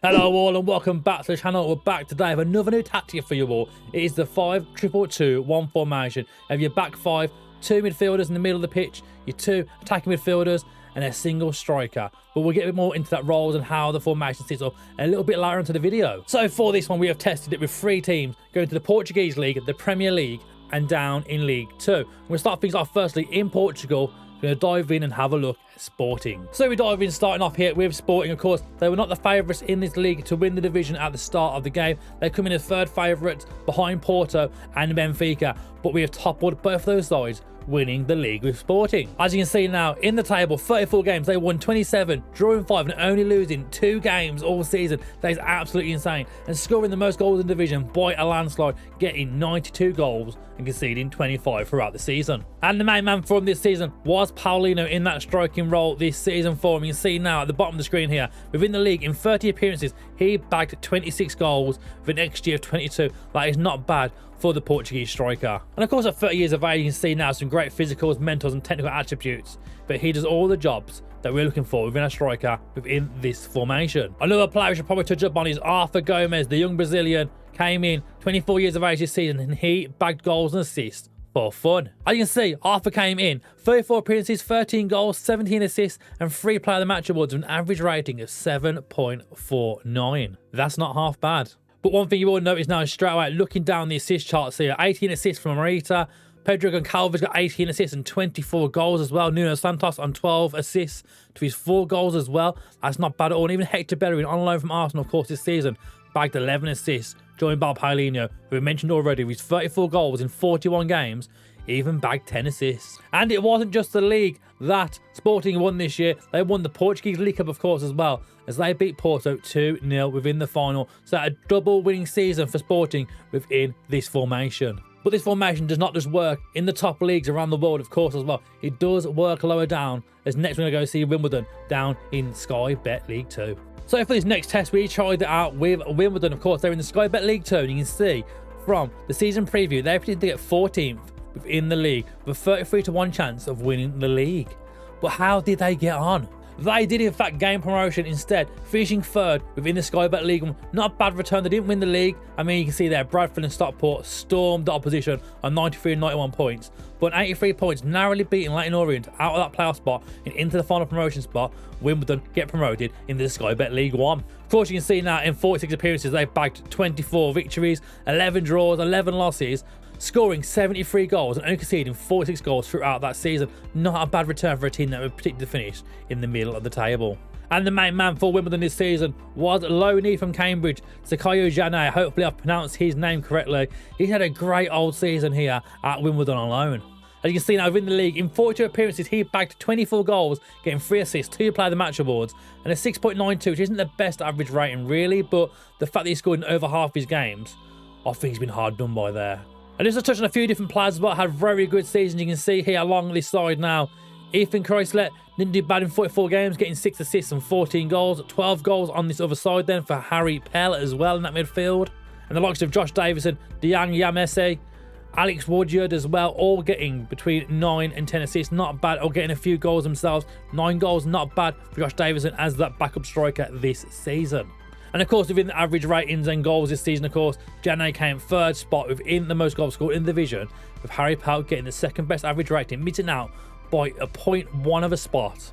Hello all and welcome back to the channel. We're back today with another new tactic for you all. It is the 5-2-2-1 formation. Have your back five, two midfielders in the middle of the pitch, your two attacking midfielders, and a single striker. But we'll get a bit more into that roles and how the formation sits up a little bit later into the video. So for this one, we have tested it with 3 teams going to the Portuguese League, the Premier League, and down in League 2. We're going to start things off firstly in Portugal. We're going to dive in and have a look at Sporting. So we dive in starting off here with Sporting. Of course, they were not the favourites in this league to win the division at the start of the game. They come in as third favourites behind Porto and Benfica. But we have toppled both of those sides, winning the league with Sporting. As you can see now in the table, 34 games, they won 27, drawing 5 and only losing 2 games all season. That is absolutely insane. And scoring the most goals in the division by a landslide, getting 92 goals and conceding 25 throughout the season. And the main man from this season was Paulinho in that striking role this season for him. You can see now at the bottom of the screen here, within the league in 30 appearances, he bagged 26 goals with an XG of 22. That is not bad for the Portuguese striker. And of course at 30 years of age, you can see now some great physicals, mentals and technical attributes, but he does all the jobs that we're looking for within a striker within this formation. Another player we should probably touch up on is Arthur Gomes, the young Brazilian, came in 24 years of age this season and he bagged goals and assists for fun. As you can see, Arthur came in 34 appearances, 13 goals, 17 assists and 3 player of the match awards with an average rating of 7.49. That's not half bad. But one thing you will notice now is straight away looking down the assist charts here, 18 assists from Morita, Pedro Goncalves got 18 assists and 24 goals as well. Nuno Santos on 12 assists to his 4 goals as well. That's not bad at all. And even Hector Bellerin on loan from Arsenal, of course, this season, bagged 11 assists, joined by Paulinho, who we mentioned already, with 34 goals in 41 games, even bagged 10 assists. And it wasn't just the league that Sporting won this year. They won the Portuguese League Cup, of course, as well, as they beat Porto 2-0 within the final. So a double winning season for Sporting within this formation. But this formation does not just work in the top leagues around the world, of course, as well. It does work lower down, as next we're going to go see Wimbledon down in Sky Bet League 2. So for this next test, we tried it out with Wimbledon. Of course, they're in the Sky Bet League 2, and you can see from the season preview, they predicted to get 14th within the league with a 33-1 chance of winning the league. But how did they get on? They did in fact gain promotion instead, finishing 3rd within the Sky Bet League. Not a bad return. They didn't win the league. I mean, you can see there, Bradford and Stockport stormed the opposition on 93 and 91 points. But on 83 points, narrowly beating Leyton Orient out of that playoff spot and into the final promotion spot, Wimbledon get promoted into the Sky Bet League 1. Of course, you can see now in 46 appearances, they've bagged 24 victories, 11 draws, 11 losses, scoring 73 goals and only conceding 46 goals throughout that season. Not a bad return for a team that were predicted to finish in the middle of the table. And the main man for Wimbledon this season was loanee from Cambridge, Sakayo Jane. Hopefully I've pronounced his name correctly. He's had a great old season here at Wimbledon on loan. As you can see now within the league, in 42 appearances, he bagged 24 goals, getting 3 assists, 2 player of the match awards, and a 6.92, which isn't the best average rating really, but the fact that he scored in over half his games, I think he's been hard done by there. And just to touch on a few different players as well, had very good seasons. You can see here along this side now, Ethan Kreisler didn't do bad in 44 games, getting 6 assists and 14 goals. 12 goals on this other side then for Harry Pell as well in that midfield. And the likes of Josh Davison, Diang Yamese, Alex Woodyard as well, all getting between 9 and 10 assists. Not bad, or getting a few goals themselves. 9 goals, not bad for Josh Davison as that backup striker this season. And of course, within the average ratings and goals this season, of course, Jane came 3rd spot within the most goals scored in the division, with Harry Pell getting the 2nd best average rating, missing out by a 0.1 of a spot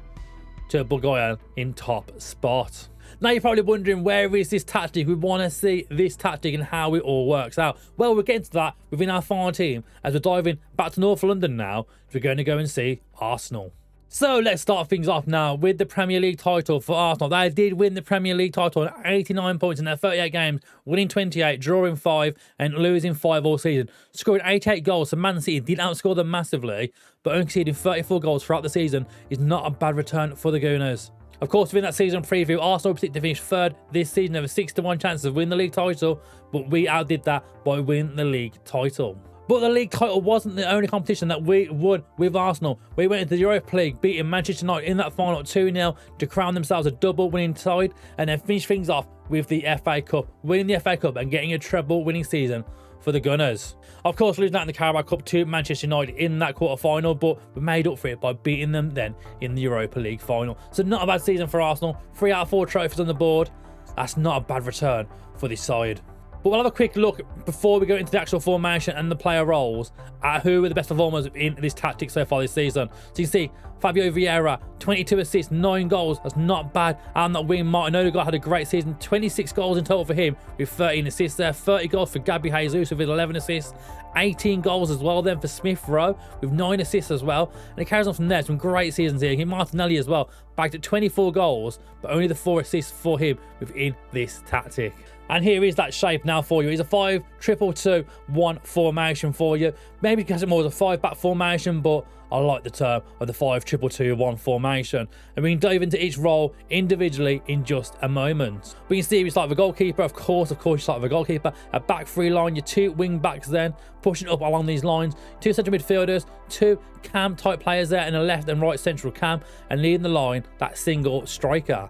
to Bogoyan in top spot. Now you're probably wondering, where is this tactic? We want to see this tactic and how it all works out. Well, we're getting to that within our final team as we're diving back to North London now. We're going to go and see Arsenal. So let's start things off now with the Premier League title for Arsenal. They did win the Premier League title on 89 points in their 38 games, winning 28, drawing 5 and losing 5 all season. Scoring 88 goals, so Man City did outscore them massively, but only conceding 34 goals throughout the season is not a bad return for the Gooners. Of course, within that season preview, Arsenal predicted to finish 3rd this season, have a 6-1 chance of winning the league title, but we outdid that by winning the league title. But the league title wasn't the only competition that we won with Arsenal. We went into the Europa League, beating Manchester United in that final 2-0 to crown themselves a double winning side, and then finish things off with the FA Cup, winning the FA Cup and getting a treble winning season for the Gunners. Of course, losing out in the Carabao Cup to Manchester United in that quarter-final, but we made up for it by beating them then in the Europa League final. So not a bad season for Arsenal. 3 out of 4 trophies on the board. That's not a bad return for this side. But we'll have a quick look before we go into the actual formation and the player roles at who are the best performers in this tactic so far this season. So you can see Fabio Vieira, 22 assists, 9 goals. That's not bad. And that wing, Martin Odegaard had a great season. 26 goals in total for him with 13 assists there. 30 goals for Gabby Jesus with 11 assists. 18 goals as well then for Smith Rowe with 9 assists as well. And it carries on from there. Some great seasons here. Martinelli as well, bagged at 24 goals, but only the 4 assists for him within this tactic. And here is that shape now for you. It's a 5-2-2-1 formation for you. Maybe because it more as a 5-back formation, but I like the term of the 5-2-2-1 formation. And we can dive into each role individually in just a moment. We can see we start with a goalkeeper. Of course, you start with a goalkeeper. A back 3 line, your 2 wing backs then, pushing up along these lines. 2 central midfielders, 2 cam type players there in a left and right central cam, and leading the line, that single striker.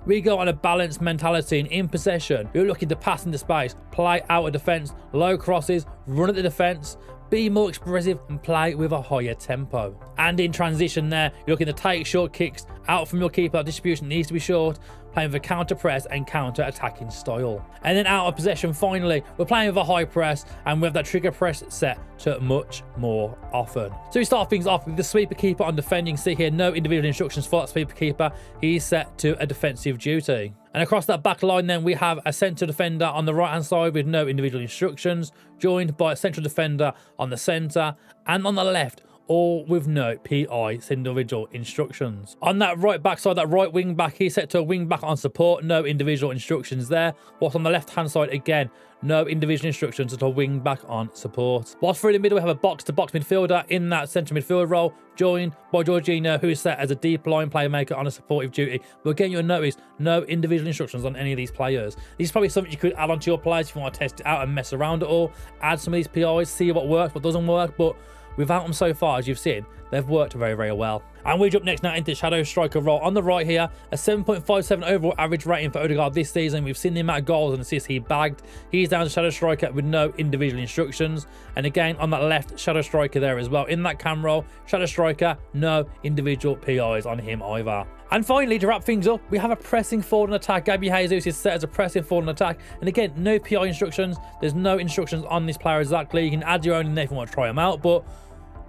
We go on a balanced mentality, and in possession, you're looking to pass into space, play out of defence, low crosses, run at the defence, be more expressive and play with a higher tempo. And in transition there, you're looking to take short kicks out from your keeper. Distribution needs to be short, playing with a counter press and counter attacking style. And then out of possession, finally, we're playing with a high press and with that trigger press set to much more often. So we start things off with the sweeper keeper on defending. See here, no individual instructions for that sweeper keeper. He's set to a defensive duty. And across that back line then, we have a centre defender on the right hand side with no individual instructions, joined by a central defender on the centre, and on the left, all with no PI individual instructions. On that right back side, that right wing back, he's set to a wing back on support, no individual instructions there. Whilst on the left hand side, again, no individual instructions at a wing back on support. Whilst through the middle, we have a box-to-box midfielder in that central midfield role, joined by Jorginho, who is set as a deep line playmaker on a supportive duty. But again, you'll notice no individual instructions on any of these players. This is probably something you could add onto your players if you want to test it out and mess around at all. Add some of these PIs, see what works, what doesn't work. But without them so far, as you've seen, they've worked very, very well. And we jump next now into shadow striker role. On the right here, a 7.57 overall average rating for Odegaard this season. We've seen the amount of goals and assists he bagged. He's down to shadow striker with no individual instructions. And again, on that left, shadow striker there as well. In that cam role, shadow striker, no individual PIs on him either. And finally, to wrap things up, we have a pressing forward and attack. Gabby Jesus is set as a pressing forward and attack. And again, no PI instructions. There's no instructions on this player exactly. You can add your own in there if you want to try them out. But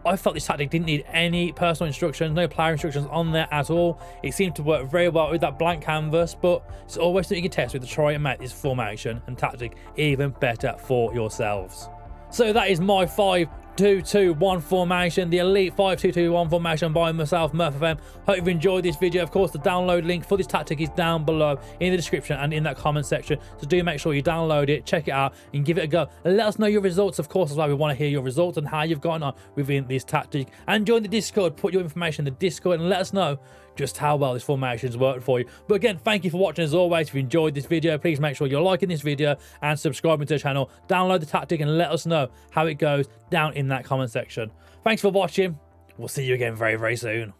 I felt this tactic didn't need any personal instructions, no player instructions on there at all. It seemed to work very well with that blank canvas, but it's always something you can test with to try and make this formation and tactic even better for yourselves. So that is my 5-2-2-1 formation, the elite 5-2-2-1 formation by myself, MurphFM. Hope you've enjoyed this video. Of course, the download link for this tactic is down below in the description and in that comment section. So do make sure you download it, check it out, and give it a go. And let us know your results, of course, as well. We want to hear your results and how you've gotten on within this tactic. And join the Discord, put your information in the Discord, and let us know just how well this formation's worked for you. But again, thank you for watching as always. If you enjoyed this video, please make sure you're liking this video and subscribing to the channel. Download the tactic and let us know how it goes down in that comment section. Thanks for watching. We'll see you again very, very soon.